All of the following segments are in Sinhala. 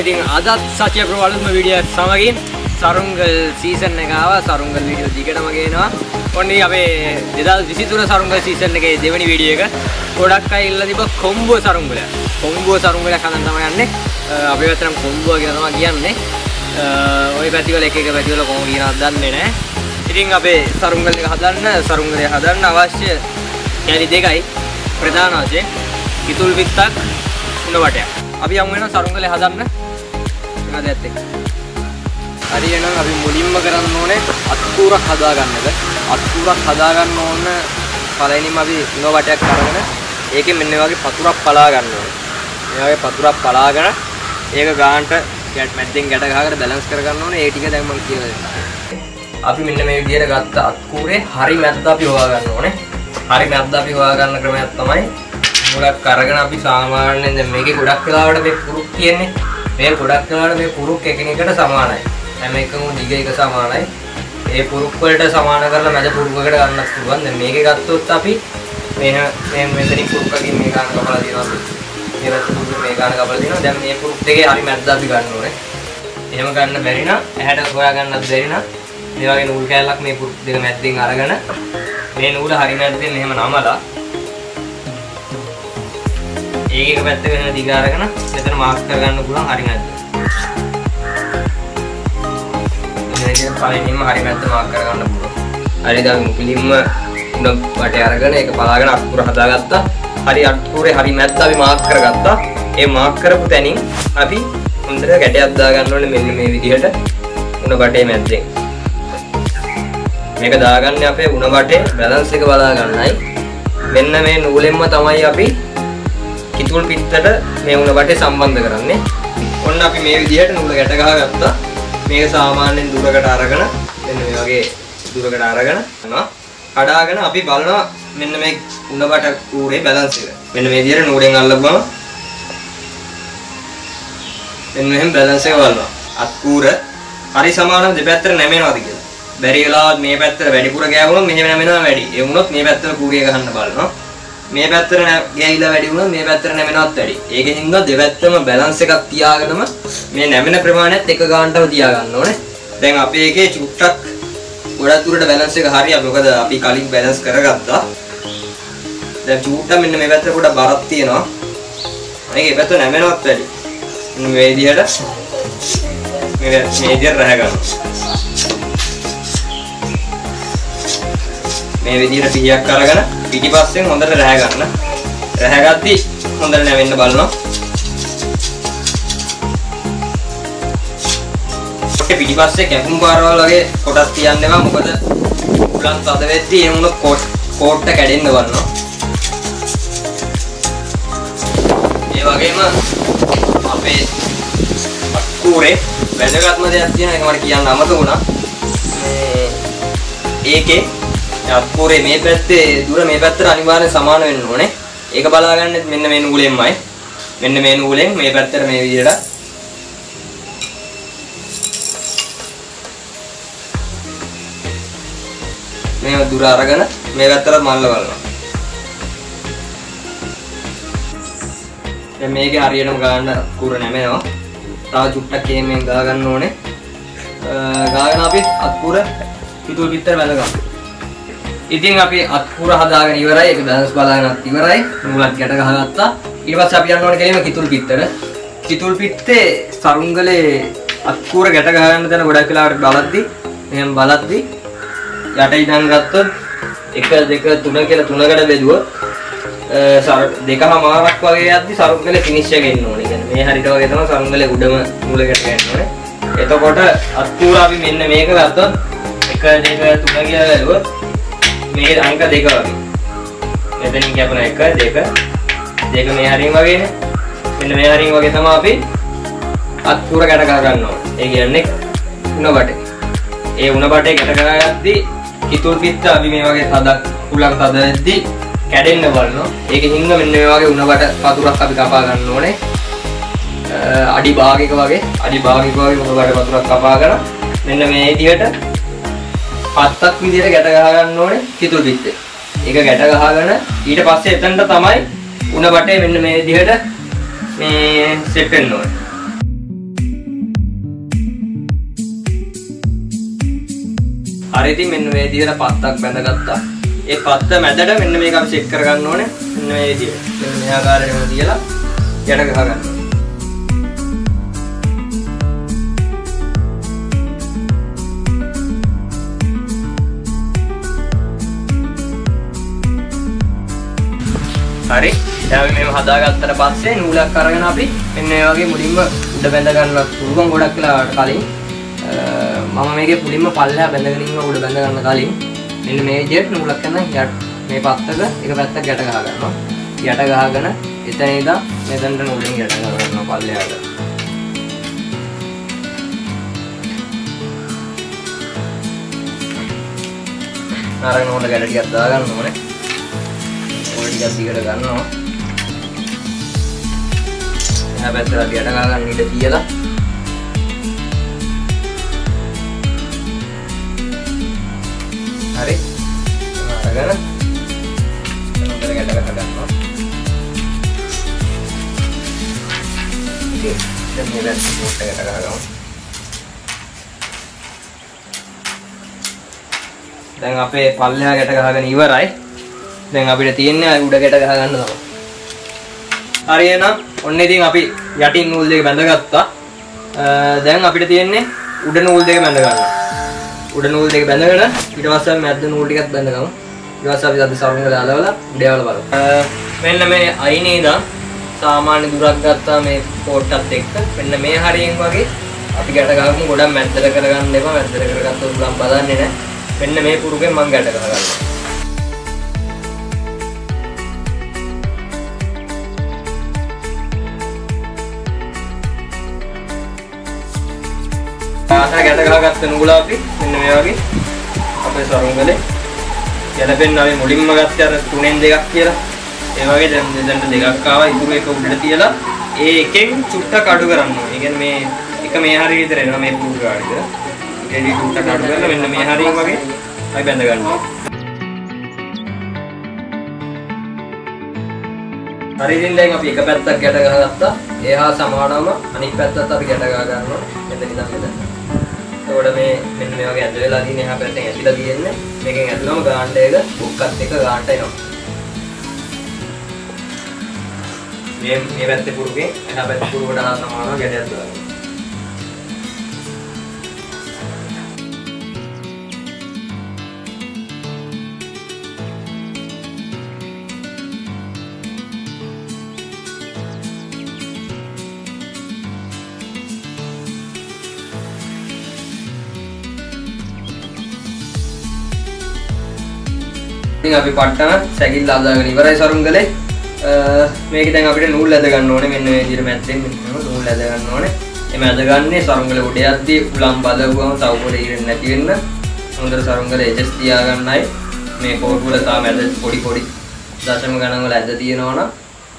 ඉතින් අදත් සත්‍ය ප්‍රවලුම වීඩියෝ සමගින් සරුංගල් සීසන් එක ආවා. සරුංගල් වීඩියෝ දිගටම ගේනවා. ඔන්නේ අපේ 2023 සරුංගල් සීසන් එකේ දෙවෙනි වීඩියෝ එක. ගොඩක් අය ඉල්ලලා තිබ්බ කොම්බෝ සරුංගල. කොම්බෝ සරුංගල හදන්න තමයි යන්නේ. අපේ පැත්තට නම් කොම්බෝ කියලා තමයි කියන්නේ. ওই පැතිවල එක පැතිවල කොහොම කියනවද දන්නේ නැහැ. ඉතින් අපේ සරුංගල් එක හදන්න සරුංගලය හදන්න අවශ්‍ය කැලි දෙකයි. ප්‍රධාන වශයෙන් කිතුල් පිටක් උණ වටයක්. අපි යමු වෙනවා සරුංගලය හදන්න. මොනවද ඇත්තේ? හරි එහෙනම් අපි මුලින්ම කරන්න ඕනේ අත්කූරක් හදා ගන්නද. අත්කූරක් හදා ගන්න ඕන පළවෙනිම අපි උණ වටයක් අරගෙන ඒකෙන් මෙන්න මේ වගේ පතුරක් පලා ගන්න ඕනේ. මේ වගේ පතුරක් පලාගෙන ඒක ගානට මැද්දෙන් ගැට ගහගෙන බැලන්ස් කර ගන්න ඕනේ. ඒ ටික දැන් මම කියලා දෙන්නම්. අපි මෙන්න මේ විදිහට ගත්ත අත්කූරේ හරි මැද්ද අපි හොයා ගන්න ඕනේ. හරි මැද්ද අපි හොයා ගන්න ක්‍රමයක් තමයි මුලක් අරගෙන අපි සාමාන්‍යයෙන් දැන් මේකේ ගොඩක් වෙලාවට මේ පුරුක් තියෙන්නේ. මේ ගොඩක් වෙලාවට මේ පුරුක් එකිනෙකට සමානයි. හැම එකම දිග එක සමානයි. ඒ පුරුක් වලට සමාන කරලා මැද පුරුකකට ගන්නත් පුළුවන්. දැන් මේකේ ගත්තොත් අපි මේ මෙතනින් පුරුකකින් මේ ගන්න කපලා දිනවා. ඊට පස්සේ මේ ගන්න කපලා දිනවා. දැන් මේ පුරුක් දෙකේ හරි මැද්ද අපි ගන්න ඕනේ. එහෙම ගන්න බැරි නම් ඇහැට හොයා ගන්නත් බැරි නම් මේ වගේ නූල් කෑල්ලක් මේ පුරුක් දෙක මැද්දෙන් අරගෙන මේ නූල හරි මැද්දෙන් මෙහෙම නමලා ඒක එක පැත්තක වෙන දිග අරගෙන මෙතන මාක් කරගන්න පුළුවන් හරි මැද්ද. මේකෙන් පළවෙනිම හරි මැද්ද මාක් කරගන්න පුළුවන්. හරි දැන් මුලින්ම උණ වටේ අරගෙන ඒක බලාගෙන අත්කුර හදාගත්තා. හරි අත්කුරේ හරි මැද්ද අපි මාක් කරගත්තා. ඒ මාක් කරපු තැනින් අපි හොඳට ගැටයක් දාගන්න ඕනේ මෙන්න මේ විදිහට උණ වටේ මැද්දෙන්. මේක දාගන්නේ අපේ උණ වටේ බැලන්ස් එක බලා ගන්නයි. මෙන්න මේ නූලෙන්ම තමයි අපි කිතුල් පිටට මේ උණ වටේ සම්බන්ධ කරන්නේ. ඔන්න අපි මේ විදිහට නූල ගැට ගහගත්තා. මේක සාමාන්‍යයෙන් දුරකට අරගෙන මෙන්න මේ වගේ දුරකට අරගෙන යනවා. කඩාගෙන අපි බලනවා මෙන්න මේ උණ වට කූරේ බැලන්ස් එක. මෙන්න මේ විදිහට නූලෙන් අල්ලපුවම මෙන්න මෙහෙම බැලන්ස් එක බලනවා. අත් කූර හරි සමානව දෙපැත්තට නැමෙනවද කියලා. බැරි වෙලාවත් මේ පැත්තට වැඩිපුර ගෑවුනොත් මෙහෙම නැමෙනවා වැඩි. ඒ වුණොත් මේ පැත්තට කූරිය ගහන්න බලනවා. මේ පැත්තට ගෑවිලා වැඩි වුණොත් මේ පැත්තට නැමෙනවත් වැඩි. ඒකෙන් හින්දා දෙපැත්තම බැලන්ස් එකක් තියාගෙනම මේ නැමෙන ප්‍රමාණයත් එක ගානටම තියාගන්න ඕනේ. දැන් අපේ එකේ චුට්ටක් ගොඩක් දුරට බැලන්ස් එක හරියි. මොකද අපි කලින් බැලන්ස් කරගත්තා. දැන් චුට්ටක් මෙන්න මේ පැත්තට පොඩක් බරක් තියෙනවා. මේකේ පැත්ත නැමෙනවත් වැඩි. මේ විදිහට මේ විදිහට රහ ගන්නවා. මේ විදිහට පිහියක් අරගෙන පිටිපස්සෙන් හොඳට රැහ ගන්න. රැහ ගද්දි හොඳට නැවෙන්න බලනවා. ඔකේ පිටිපස්සේ කැපුම් පාරවල් වගේ කොටස් තියන්න එපා. මොකද උලන් තද වෙද්දි එහෙම වුණොත් කෝට්ට කැඩෙන්න බලනවා. ඒ වගේම අපේ අක්කූරේ වැදගත්ම දෙයක් තියෙනවා. ඒක මට කියන්න අමතක වුණා. ඒකේ අත්කූරේ මේ පැත්තේ දුර මේ පැත්තට අනිවාර්යෙන් සමාන වෙන්න ඕනේ. ඒක බලාගන්න මෙන්න මේ නූලෙන්මයි. මෙන්න මේ නූලෙන් මේ පැත්තට මේ විදිහට මේ දුර අරගෙන මේ පැත්තට මල්ල බලනවා. දැන් මේකේ හරියටම ගන්න අත්කූර නැමෙනවා. තව චුට්ටක් එහෙමෙන් ගා ගන්න ඕනේ. ගාගෙන අපි අත්කූර පිටුල් පිටර වැඳගමු. ඉතින් අපි අත්කූර හදාගෙන ඉවරයි. ඒක බැලන්ස් බලාගෙනත් ඉවරයි. නූලක් ගැට ගහගත්තා. ඊට පස්සේ අපි යන්න ඕනේ කෙලින්ම කිතුල් පිටතට. කිතුල් පිටේ සරුංගලේ අත්කූර ගැට ගහගන්න තැන ගොඩක් වෙලාවට බලද්දි එහෙනම් බලද්දි යට ඉඳන් ගත්තොත් 1 2 3 කියලා තුනකට බෙදුවොත් දෙකමාරක් වගේ යද්දි සරුංගලේ ෆිනිෂ් එක එන්න ඕනේ. කියන්නේ මේ හරියට වගේ තමයි සරුංගලේ උඩම නූල ගැට ගන්න ඕනේ. එතකොට අත්කූර අපි මෙන්න මේක ගත්තොත් 1 2 3 කියලා බැලුවොත් මේ අංක දෙක වගේ. මෙතනින් කැපුණ 1 2 මේ හරින් වගේනේ. මෙන්න මේ හරින් වගේ තමයි අපි අත්කූර ගැට ගහ ගන්න ඕනේ. ඒ කියන්නේ උණ වටේ. ඒ උණ වටේ ගැට ගහද්දී කිතුල් පිට අපි මේ වගේ තදක් උලක් තද වෙද්දී කැඩෙන්න බලනවා. ඒකෙන් හින්දා මෙන්න මේ වගේ උණ වට පතුරක් අපි කපා ගන්න ඕනේ. අඩි භාගයක වගේ උණ වට පතුරක් කපාගෙන මෙන්න මේ විදිහට පත්තක් විදිහට ගැට ගහ ගන්න ඕනේ කිතුල් පිටේ. ඒක ගැට ගහගෙන ඊට පස්සේ එතනට තමයි උණ වටේ මෙන්න මේ විදිහට මේ සෙට් වෙන්න ඕනේ. හරි ඉතින් මෙන්න මේ විදිහට පත්තක් බැඳගත්තා. ඒ පත්ත මැදට මෙන්න මේක අපි සෙට් කරගන්න ඕනේ. මෙන්න මේ විදිහට. මෙන්න මේ ආකාරයෙන්ම තියලා යට ගහ ගන්න. හරි. දැන් අපි මේව හදාගත්තට පස්සේ නූලක් අරගෙන අපි මෙන්න මේ වගේ මුලින්ම උඩ බැඳ ගන්න පුළුවන් ගොඩක් වෙලාවට කලින් මම මේකේ මුලින්ම පල්ලෙහා බැඳගෙන ඉන්න උඩ බැඳ ගන්න කලින් මෙන්න මේ විදිහට නූලක් කරන මේ පත්තක එක පැත්තක් ගැට ගහ ගන්නවා. ගැට ගහගෙන එතන ඉඳන් මෙතනට නූලෙන් ගැට ගහ ගන්නවා පල්ලෙහාට. අරගෙන ඕන ගැට ටිකක් දා ගන්න ඕනේ. ඕන ටිකක් දිගට ගන්නවා. එහා පැත්තට අපි ගැට ගහ ගන්න ඉඩ තියලා හරි. අරගෙන එතනකට ගැට ගහ ගන්නවා. ඉතින් දැන් මේ වැස්ස පොට්ට ගැට ගහ ගමු. දැන් අපේ පල්ලෙහා ගැට ගහගෙන ඉවරයි. දැන් අපිට තියෙන්නේ උඩ ගැට ගහ ගන්න තමයි. හරි එහෙනම් ඔන්න ඉතින් අපි යටින් නූල් දෙක බැඳගත්තා. දැන් අපිට තියෙන්නේ උඩ නූල් දෙක බැඳ ගන්න. උඩ නූල් දෙක බැඳගෙන ඊට පස්සේ අපි මැද නූල් ටිකත් බැඳගමු. ඊට පස්සේ අපි අද සරුංගල අලවලා උඩයවල බලමු. මෙන්න මේ අයිනේ ඉඳන් සාමාන්‍ය දුරක් ගත්තා මේ පොට්ටත් එක්ක. මෙන්න මේ හරියෙන් වගේ අපි ගැට ගහමු. ගොඩක් මැද්දට කරගන්න එපා. මැද්දට කරගත්තොත් උගම් බදන්නේ නැහැ. මෙන්න මේ පුරුකෙන් මම ගැට ගහ ගන්නවා. ගැට ගහගත්ත නූල අපි මෙන්න මේ වගේ අපේ සරුංගලේ ගැලපෙන්න අපි මුලින්ම ගත්තේ අර 3න් 2ක් කියලා. ඒ වගේ දැන් දෙදෙන්ට දෙකක් ආවා. ඉතුරු එක උඩට තියලා ඒ එකෙන් චුට්ටක් අඩු කරන්න ඕනේ. ඒ කියන්නේ මේ එක මේ හරිය විතර එනවා මේ පුරු ගාන විතර. ඊට චුට්ටක් අඩු කරලා මෙන්න මේ හරියෙන් වගේ අපි බැඳ ගන්නවා. හරි ඉතින් දැන් අපි එක පැත්තක් ගැට ගහගත්තා. එහා සමානවම අනිත් පැත්තත් අපි ගැට ගහ ගන්නවා. මෙතන ඉඳන් මෙතන. එතකොට මේ මෙන්න මේ වගේ ඇද වෙලා තියෙන එහා පැත්තෙන් ඇදිලා තියෙන්නේ. මේකෙන් ඇදුනම ගාන්න එක බුක්කත් එක ගාන්නට එනවා. මේ පැත්තේ පුරුකේ එහා පැත්තේ පුරුකට හා සමානව ගැටයක් දානවා. ඉතින් අපි පට්ටම සැකිල්ල අදාගෙන ඉවරයි සරුංගලේ. මේක දැන් අපිට නූල් ඇද ගන්න ඕනේ. මෙන්න මේ විදිහට මැද්දෙන් නූල් ඇද ගන්න ඕනේ. එමෙ ඇද ගන්නේ සරුංගලේ උඩ යද්දී උලම් බදවුවම සවුපොඩ ඉරෙන්නේ නැති වෙන්න. හොඳට සරුංගලේ එජස් තියා ගන්නයි. මේ කෝට් වල තාම ඇද පොඩි දශම ගණන් වල ඇද තියෙනවා නම්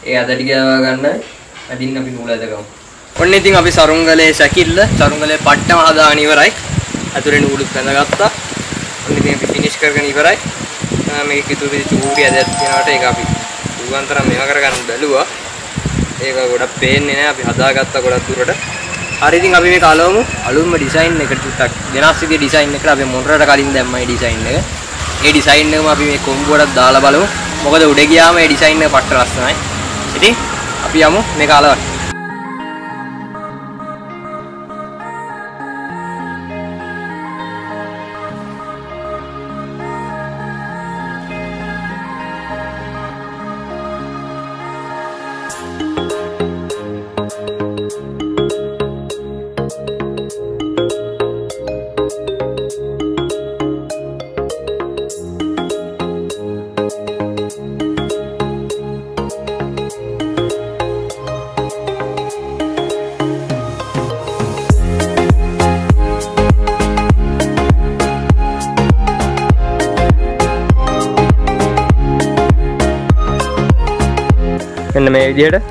ඒ ඇද ටික යවා ගන්නයි. අදින්න අපි නූල් ඇද ගමු. ඔන්න ඉතින් අපි සරුංගලේ සැකිල්ල සරුංගලේ පට්ටම හදාගෙන ඉවරයි. අතුරේ නූලුත් බැඳගත්තා. ඔන්න ඉතින් අපි ෆිනිෂ් කරගෙන ඉවරයි. මේක ඉතුරු චූටි ඇදයක් තියෙනවට ඒක අපි උගන්තරම් මේව කරගන්න බැලුවා. ඒක ගොඩක් පේන්නේ නැහැ. අපි හදාගත්ත ගොඩක් දුරට. හරි ඉතින් අපි මේක අලවමු. අලුත්ම ඩිසයින් එකට ටිකක් වෙනස් විදිහේ ඩිසයින් එකකට අපි මොනරට කලින් දැම්මයි ඩිසයින් එක. ඒ ඩිසයින් එකම අපි මේ කොම්බුවටත් දාලා බලමු. මොකද උඩ ගියාම ඒ ඩිසයින් එක පට්ට ලස්සනයි. ඉතින් අපි යමු මේක අලවන්න. මෙන්න මේ විදිහට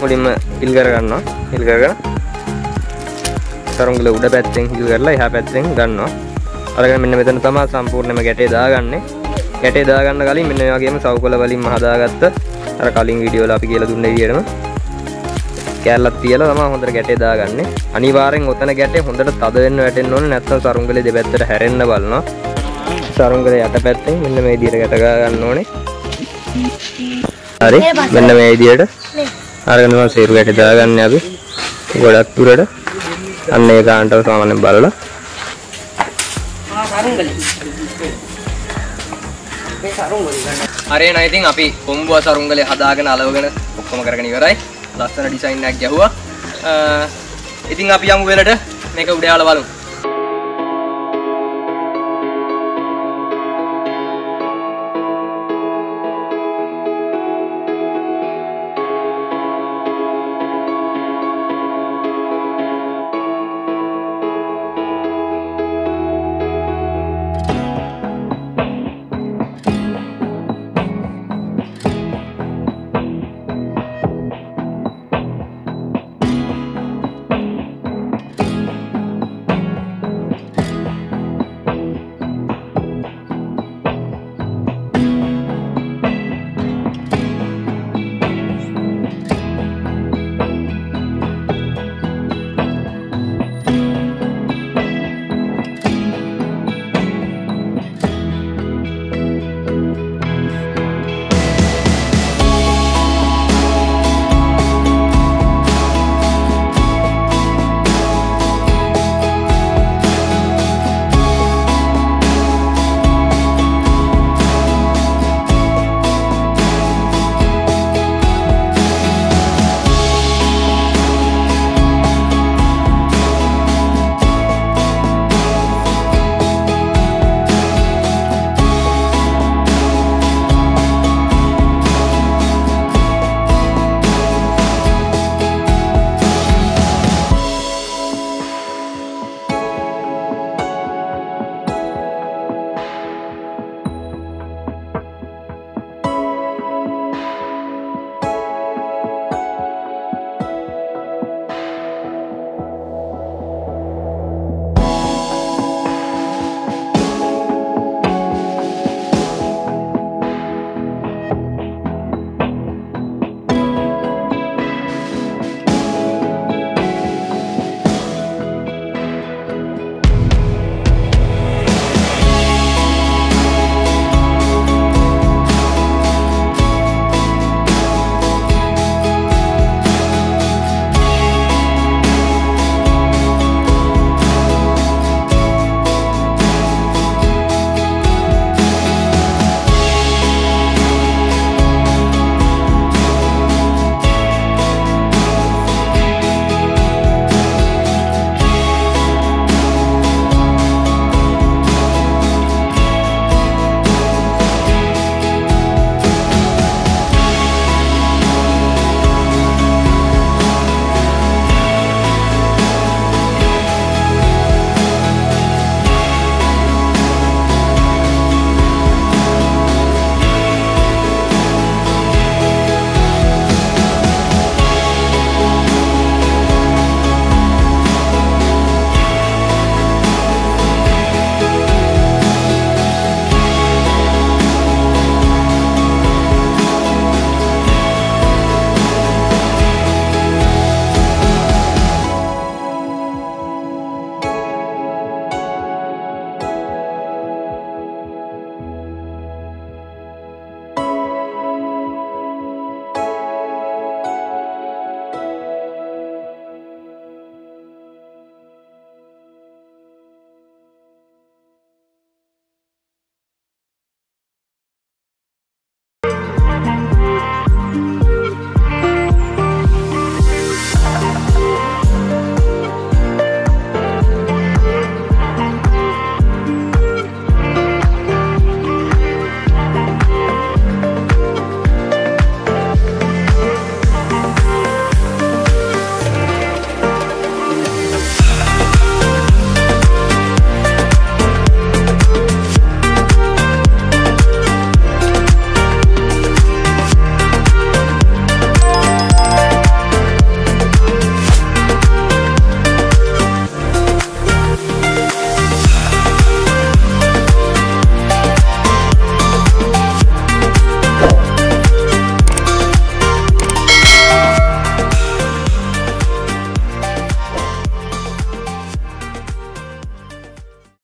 මුලින්ම හිල් කර ගන්නවා. හිල් කරගෙන සරුංගල උඩ පැත්තෙන් හිල් කරලා එහා පැත්තෙන් ගන්නවා. අරගෙන මෙන්න මෙතන තමයි සම්පූර්ණයෙන්ම ගැටේ දාගන්නේ. ගැටේ දාගන්න කලින් මෙන්න මේ වගේම සවුකොළ වලින්ම හදාගත්ත අර කලින් වීඩියෝ වල අපි කියලා දුන්න විදිහටම කෑල්ලක් තියලා තමයි හොඳට ගැටේ දාගන්නේ. අනිවාර්යෙන් ඔතන ගැටේ හොඳට තද වෙන්න වැටෙන්න ඕනේ. නැත්නම් සරුංගලේ දෙපැත්තට හැරෙන්න බලනවා. සරුංගලේ යටපැත්තෙන් මෙන්න මේ විදියට ගැට ගන්න ඕනේ. හරි. මෙන්න මේ විදියට අරගෙන මම සීරු ගැට දාගන්නේ අපි. ගොඩක් දුරට. අන්න ඒ කාන්ටව සාමාන්‍යයෙන් බලලා. හරි නේද? ඉතින් අපි කොම්බුව සරුංගලේ හදාගෙන අලවගෙන ඔක්කොම කරගෙන ඉවරයි. ලස්සන ඩිසයින් එකක් ගැහුවා. ඉතින් අපි යමු වෙලට මේක උඩ යාලා බලමු.